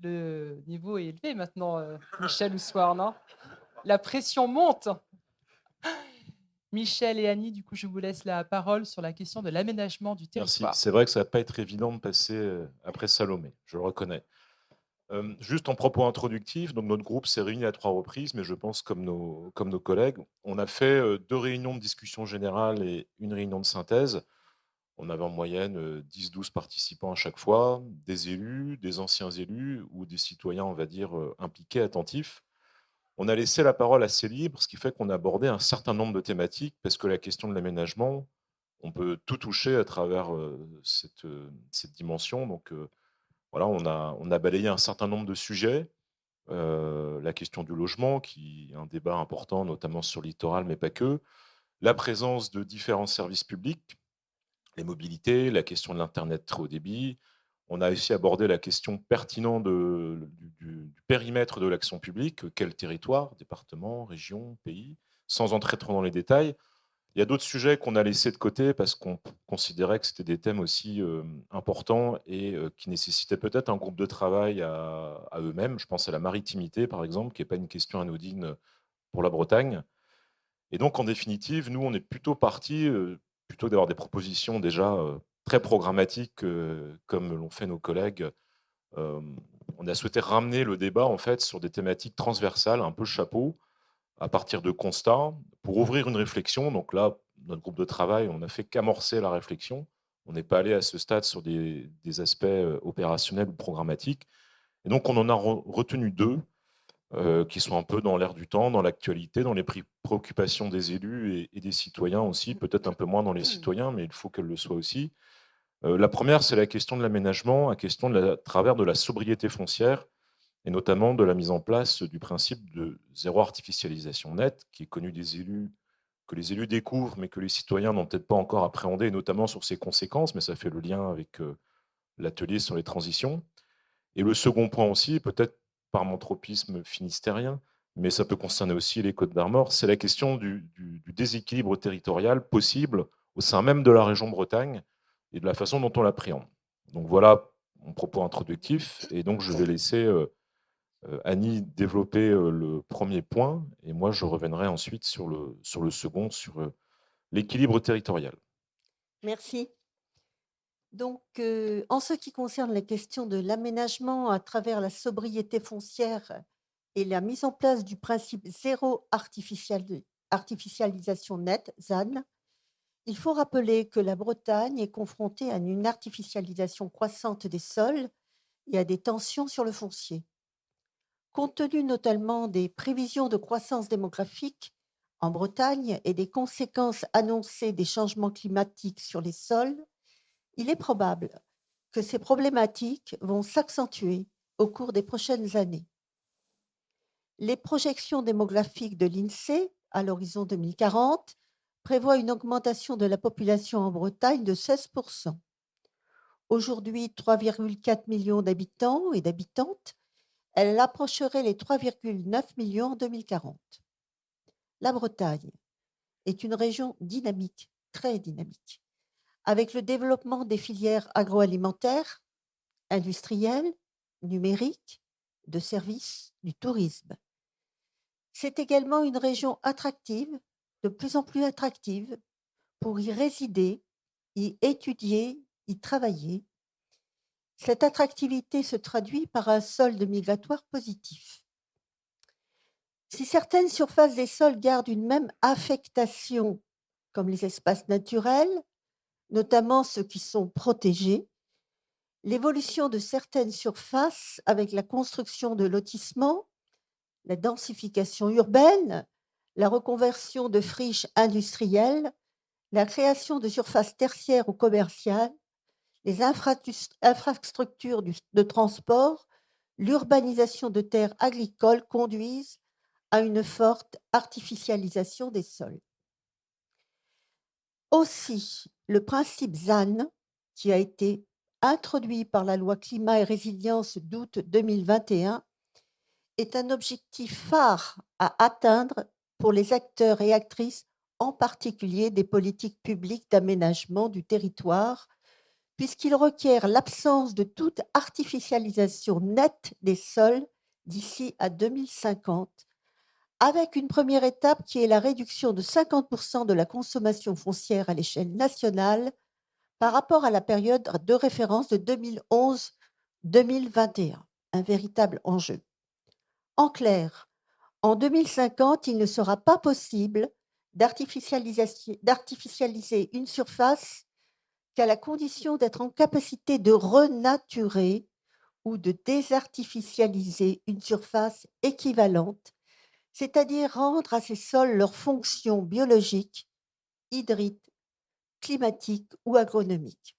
le niveau est élevé maintenant, Michel ou Soir, non? La pression monte. Michel et Annie, du coup, je vous laisse la parole sur la question de l'aménagement du Merci. territoire. C'est vrai que ça va pas être évident de passer, après Salomé, je le reconnais. Juste en propos introductif, donc notre groupe s'est réuni à 3 reprises, mais je pense comme nos collègues, on a fait, 2 réunions de discussion générale et une réunion de synthèse. On avait en moyenne, 10-12 participants à chaque fois, des élus, des anciens élus ou des citoyens, on va dire, impliqués, attentifs. On a laissé la parole assez libre, ce qui fait qu'on a abordé un certain nombre de thématiques parce que la question de l'aménagement, on peut tout toucher à travers, cette dimension. Donc, voilà, on a balayé un certain nombre de sujets. La question du logement qui est un débat important, notamment sur le littoral, mais pas que. La présence de différents services publics, les mobilités, la question de l'internet très haut débit. On a aussi abordé la question pertinente du périmètre de l'action publique, quel territoire, département, région, pays, sans entrer trop dans les détails. Il y a d'autres sujets qu'on a laissés de côté parce qu'on considérait que c'était des thèmes aussi, importants et qui nécessitaient peut-être un groupe de travail à eux-mêmes. Je pense à la maritimité, par exemple, qui est pas une question anodine, pour la Bretagne. Et donc en définitive, nous, on est plutôt partis, plutôt que d'avoir des propositions déjà, très programmatiques, comme l'ont fait nos collègues, on a souhaité ramener le débat, en fait, sur des thématiques transversales, un peu chapeau, à partir de constats, pour ouvrir une réflexion. Donc là, notre groupe de travail, on n'a fait qu'amorcer la réflexion. On n'est pas allé à ce stade sur des aspects, opérationnels ou programmatiques. Et donc on en a retenu 2, qui sont un peu dans l'air du temps, dans l'actualité, dans les préoccupations des élus et des citoyens aussi, peut-être un peu moins dans les citoyens, mais il faut qu'elles le soient aussi. La première, c'est la question de l'aménagement, la question de à travers de la sobriété foncière et notamment de la mise en place du principe de zéro artificialisation nette, qui est connu des élus, que les élus découvrent, mais que les citoyens n'ont peut-être pas encore appréhendé, notamment sur ses conséquences, mais ça fait le lien avec l'atelier sur les transitions. Et le second point aussi, peut-être par mon tropisme finistérien, mais ça peut concerner aussi les Côtes d'Armor, c'est la question du déséquilibre territorial possible au sein même de la région Bretagne et de la façon dont on l'appréhende. Donc voilà mon propos introductif, et donc je vais laisser Annie développer le premier point, et moi je reviendrai ensuite sur le second, sur l'équilibre territorial. Merci. Donc, en ce qui concerne la question de l'aménagement à travers la sobriété foncière et la mise en place du principe zéro artificialisation nette, ZAN, il faut rappeler que la Bretagne est confrontée à une artificialisation croissante des sols et à des tensions sur le foncier. Compte tenu notamment des prévisions de croissance démographique en Bretagne et des conséquences annoncées des changements climatiques sur les sols, il est probable que ces problématiques vont s'accentuer au cours des prochaines années. Les projections démographiques de l'INSEE à l'horizon 2040 prévoient une augmentation de la population en Bretagne de 16%. Aujourd'hui, 3,4 millions d'habitants et d'habitantes, elle approcherait les 3,9 millions en 2040. La Bretagne est une région dynamique, très dynamique, avec le développement des filières agroalimentaires, industrielles, numériques, de services, du tourisme. C'est également une région attractive, de plus en plus attractive, pour y résider, y étudier, y travailler. Cette attractivité se traduit par un solde migratoire positif. Si certaines surfaces des sols gardent une même affectation, comme les espaces naturels, notamment ceux qui sont protégés, l'évolution de certaines surfaces avec la construction de lotissements, la densification urbaine, la reconversion de friches industrielles, la création de surfaces tertiaires ou commerciales, les infrastructures de transport, l'urbanisation de terres agricoles conduisent à une forte artificialisation des sols. Aussi, le principe ZAN, qui a été introduit par la loi Climat et résilience d'août 2021, est un objectif phare à atteindre pour les acteurs et actrices, en particulier des politiques publiques d'aménagement du territoire, puisqu'il requiert l'absence de toute artificialisation nette des sols d'ici à 2050, avec une première étape qui est la réduction de 50% de la consommation foncière à l'échelle nationale par rapport à la période de référence de 2011-2021, un véritable enjeu. En clair, en 2050, il ne sera pas possible d'artificialiser une surface qu'à la condition d'être en capacité de renaturer ou de désartificialiser une surface équivalente, c'est-à-dire rendre à ces sols leur fonction biologique, hydrique, climatique ou agronomique.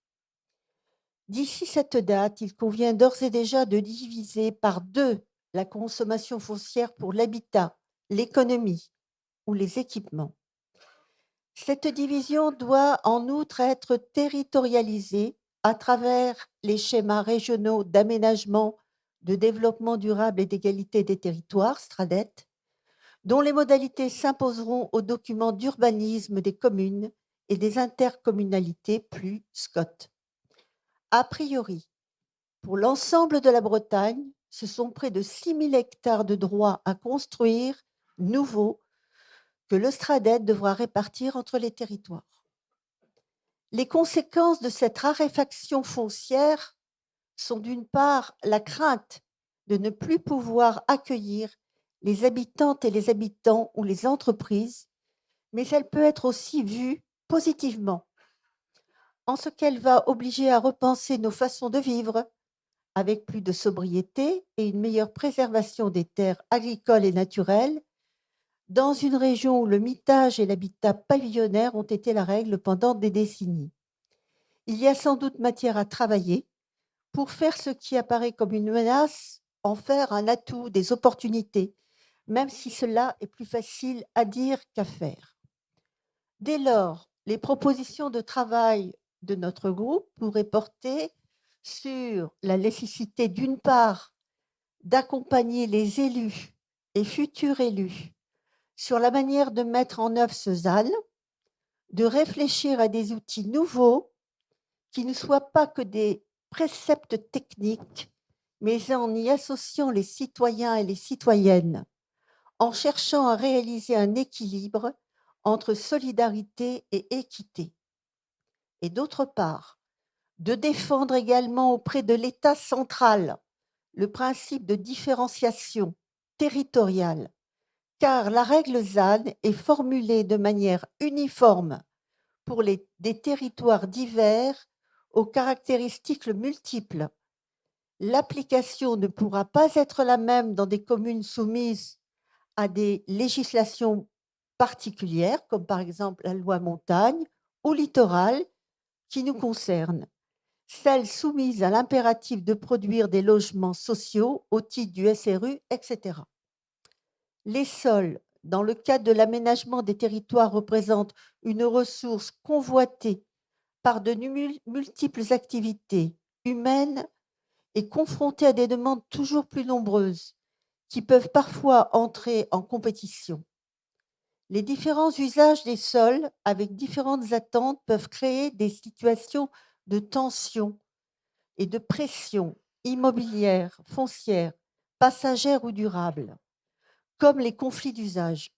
D'ici cette date, il convient d'ores et déjà de diviser par 2 la consommation foncière pour l'habitat, l'économie ou les équipements. Cette division doit en outre être territorialisée à travers les schémas régionaux d'aménagement, de développement durable et d'égalité des territoires, STRADET, dont les modalités s'imposeront aux documents d'urbanisme des communes et des intercommunalités, plus SCOT. A priori, pour l'ensemble de la Bretagne, ce sont près de 6 000 hectares de droits à construire nouveaux que le STRADET devra répartir entre les territoires. Les conséquences de cette raréfaction foncière sont d'une part la crainte de ne plus pouvoir accueillir les habitantes et les habitants ou les entreprises, mais elle peut être aussi vue positivement, en ce qu'elle va obliger à repenser nos façons de vivre, avec plus de sobriété et une meilleure préservation des terres agricoles et naturelles, dans une région où le mitage et l'habitat pavillonnaire ont été la règle pendant des décennies. Il y a sans doute matière à travailler pour faire ce qui apparaît comme une menace, en faire un atout, des opportunités, même si cela est plus facile à dire qu'à faire. Dès lors, les propositions de travail de notre groupe pourraient porter sur la nécessité, d'une part, d'accompagner les élus et futurs élus sur la manière de mettre en œuvre ce ZAN, de réfléchir à des outils nouveaux qui ne soient pas que des préceptes techniques, mais en y associant les citoyens et les citoyennes, en cherchant à réaliser un équilibre entre solidarité et équité. Et d'autre part, de défendre également auprès de l'État central le principe de différenciation territoriale, car la règle ZAN est formulée de manière uniforme pour des territoires divers aux caractéristiques multiples. L'application ne pourra pas être la même dans des communes soumises à des législations particulières, comme par exemple la loi montagne ou littoral, qui nous concerne, celles soumises à l'impératif de produire des logements sociaux au titre du SRU, etc. Les sols, dans le cadre de l'aménagement des territoires, représentent une ressource convoitée par de multiples activités humaines et confrontée à des demandes toujours plus nombreuses qui peuvent parfois entrer en compétition. Les différents usages des sols avec différentes attentes peuvent créer des situations de tension et de pression immobilière, foncière, passagère ou durable, comme les conflits d'usage.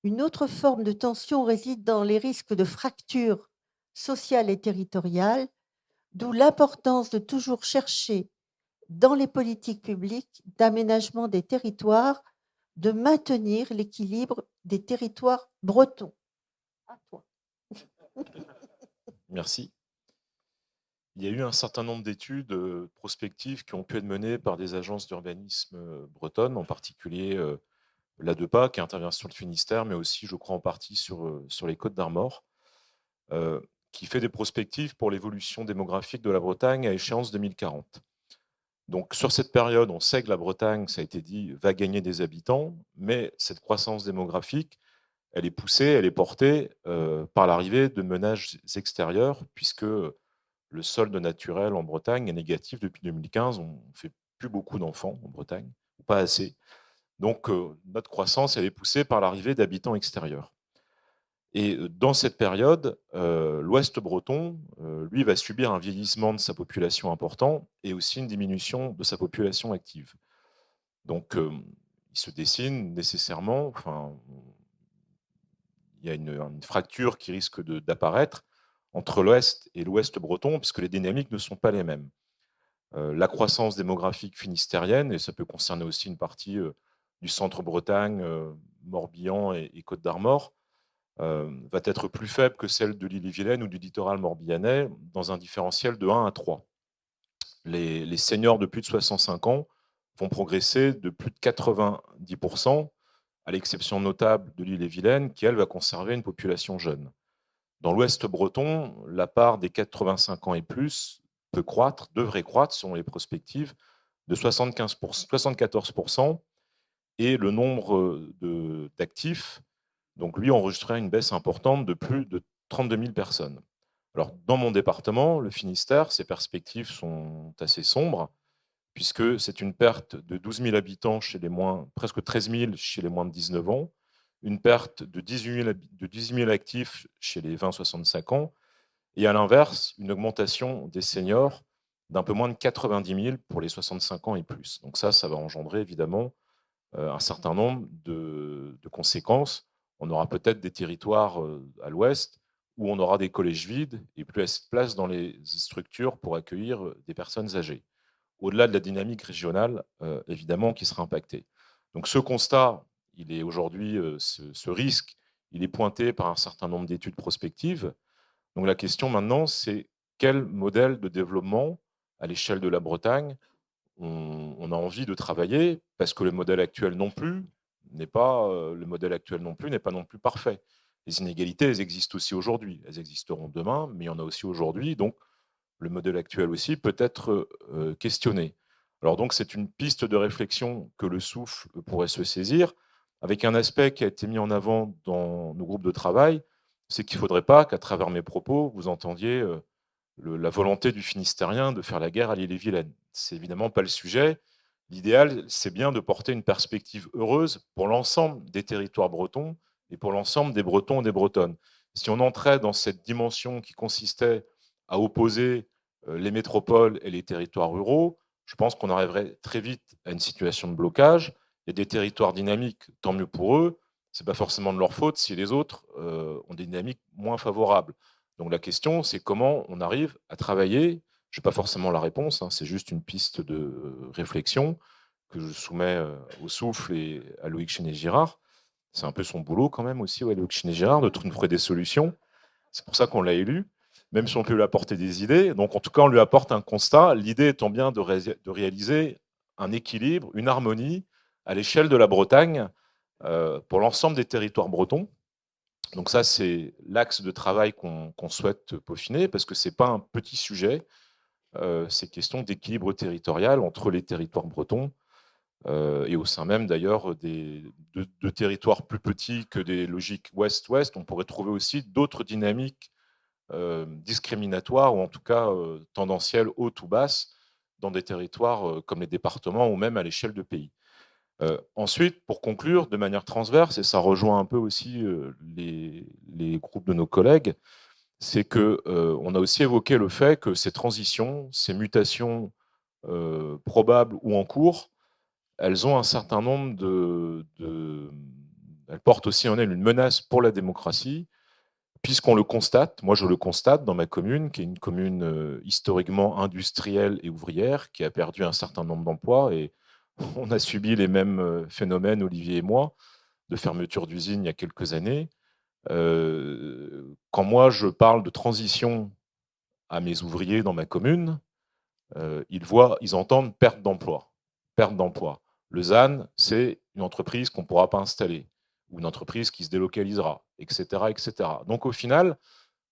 Une autre forme de tension réside dans les risques de fractures sociales et territoriales, d'où l'importance de toujours chercher dans les politiques publiques d'aménagement des territoires, de maintenir l'équilibre des territoires bretons. À toi. Merci. Il y a eu un certain nombre d'études prospectives qui ont pu être menées par des agences d'urbanisme bretonnes, en particulier l'ADEPA, qui intervient sur le Finistère, mais aussi, je crois, en partie sur les Côtes d'Armor, qui fait des prospectives pour l'évolution démographique de la Bretagne à échéance 2040. Donc, sur cette période, on sait que la Bretagne, ça a été dit, va gagner des habitants, mais cette croissance démographique, elle est poussée, elle est portée par l'arrivée de menaces extérieurs, puisque le solde naturel en Bretagne est négatif depuis 2015. On ne fait plus beaucoup d'enfants en Bretagne, pas assez. Donc, notre croissance, elle est poussée par l'arrivée d'habitants extérieurs. Et dans cette période, l'Ouest breton, lui, va subir un vieillissement de sa population important et aussi une diminution de sa population active. Donc, il se dessine nécessairement, enfin, il y a une fracture qui risque d'apparaître entre l'Ouest et l'Ouest breton, puisque les dynamiques ne sont pas les mêmes. La croissance démographique finistérienne, et ça peut concerner aussi une partie du centre Bretagne, Morbihan et Côte d'Armor, va être plus faible que celle de l'Ille-et-Vilaine ou du littoral morbihanais, dans un différentiel de 1 à 3. Les seniors de plus de 65 ans vont progresser de plus de 90%, à l'exception notable de l'Ille-et-Vilaine, qui, elle, va conserver une population jeune. Dans l'Ouest breton, la part des 85 ans et plus peut croître, devrait croître, selon les prospectives, de 74%, et le nombre d'actifs, donc lui, enregistrerait une baisse importante de plus de 32 000 personnes. Alors, dans mon département, le Finistère, ces perspectives sont assez sombres, puisque c'est une perte de 12 000 habitants chez les moins, presque 13 000 chez les moins de 19 ans, une perte de 18 000 actifs chez les 20-65 ans, et à l'inverse, une augmentation des seniors d'un peu moins de 90 000 pour les 65 ans et plus. Donc ça va engendrer évidemment un certain nombre de conséquences. On aura peut-être des territoires à l'ouest où on aura des collèges vides et plus assez de place dans les structures pour accueillir des personnes âgées. Au-delà de la dynamique régionale, évidemment, qui sera impactée. Donc ce constat, il est aujourd'hui, ce risque, il est pointé par un certain nombre d'études prospectives. Donc la question maintenant, c'est quel modèle de développement à l'échelle de la Bretagne on a envie de travailler, parce que le modèle actuel non plus n'est pas non plus parfait. Les inégalités, elles existent aussi aujourd'hui. Elles existeront demain, mais il y en a aussi aujourd'hui. Donc, le modèle actuel aussi peut être questionné. Alors donc, c'est une piste de réflexion que le souffle pourrait se saisir, avec un aspect qui a été mis en avant dans nos groupes de travail, c'est qu'il ne faudrait pas qu'à travers mes propos, vous entendiez la volonté du Finistérien de faire la guerre à l'Ille-et-Vilaine. C'est évidemment pas le sujet. L'idéal, c'est bien de porter une perspective heureuse pour l'ensemble des territoires bretons et pour l'ensemble des Bretons et des Bretonnes. Si on entrait dans cette dimension qui consistait à opposer les métropoles et les territoires ruraux, je pense qu'on arriverait très vite à une situation de blocage. Il y a des territoires dynamiques, tant mieux pour eux. Ce n'est pas forcément de leur faute si les autres ont des dynamiques moins favorables. Donc la question, c'est comment on arrive à travailler. Je n'ai pas forcément la réponse, hein, c'est juste une piste de réflexion que je soumets au souffle et à Loïc Chenet-Girard. C'est un peu son boulot quand même aussi, ouais, Loïc Chenet-Girard, de trouver des solutions. C'est pour ça qu'on l'a élu, même si on peut lui apporter des idées. Donc en tout cas, on lui apporte un constat, l'idée étant bien de réaliser un équilibre, une harmonie à l'échelle de la Bretagne pour l'ensemble des territoires bretons. Donc ça, c'est l'axe de travail qu'on souhaite peaufiner, parce que ce n'est pas un petit sujet. C'est question d'équilibre territorial entre les territoires bretons et au sein même d'ailleurs de territoires plus petits que des logiques ouest-ouest. On pourrait trouver aussi d'autres dynamiques discriminatoires ou en tout cas tendancielles hautes ou basses dans des territoires comme les départements ou même à l'échelle de pays. Ensuite, pour conclure, de manière transverse, et ça rejoint un peu aussi les groupes de nos collègues, c'est qu'on a aussi évoqué le fait que ces transitions, ces mutations probables ou en cours, elles ont un certain nombre elles portent aussi en elles une menace pour la démocratie, puisqu'on le constate, moi je le constate dans ma commune, qui est une commune historiquement industrielle et ouvrière, qui a perdu un certain nombre d'emplois, et on a subi les mêmes phénomènes, Olivier et moi, de fermeture d'usines il y a quelques années. Quand moi je parle de transition à mes ouvriers dans ma commune, ils entendent perte d'emploi. Perte d'emploi. Le ZAN, c'est une entreprise qu'on ne pourra pas installer, ou une entreprise qui se délocalisera, etc., etc. Donc au final,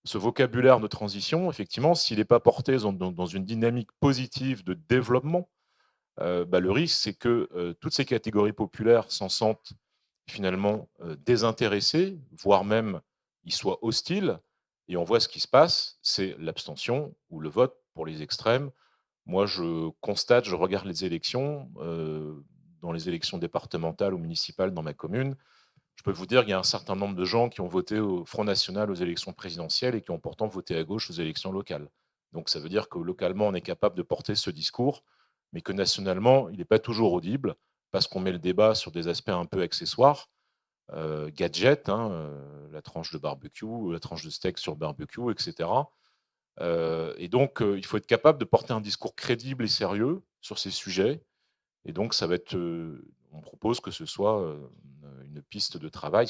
ce vocabulaire de transition, effectivement, s'il n'est pas porté dans une dynamique positive de développement, le risque, c'est que toutes ces catégories populaires s'en sentent finalement désintéressées, voire même ils soient hostiles, et on voit ce qui se passe, c'est l'abstention ou le vote pour les extrêmes. Moi, je constate, je regarde les élections, dans les élections départementales ou municipales dans ma commune, Je peux vous dire qu'il y a un certain nombre de gens qui ont voté au Front national aux élections présidentielles et qui ont pourtant voté à gauche aux élections locales. Donc ça veut dire que localement, on est capable de porter ce discours, mais que nationalement, il n'est pas toujours audible parce qu'on met le débat sur des aspects un peu accessoires, gadgets, hein, la tranche de barbecue, la tranche de steak sur barbecue, etc. Et donc, il faut être capable de porter un discours crédible et sérieux sur ces sujets. Et donc, ça va être, on propose que ce soit une piste de travail,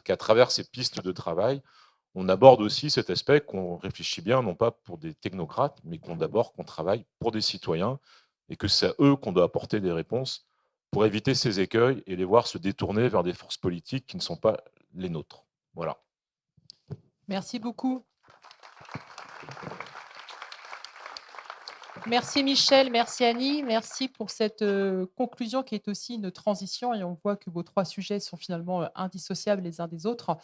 qu'à travers ces pistes de travail, on aborde aussi cet aspect qu'on réfléchit bien, non pas pour des technocrates, mais qu'on travaille pour des citoyens et que c'est à eux qu'on doit apporter des réponses pour éviter ces écueils et les voir se détourner vers des forces politiques qui ne sont pas les nôtres. Voilà. Merci beaucoup. Merci Michel, merci Annie, merci pour cette conclusion qui est aussi une transition et on voit que vos 3 sujets sont finalement indissociables les uns des autres.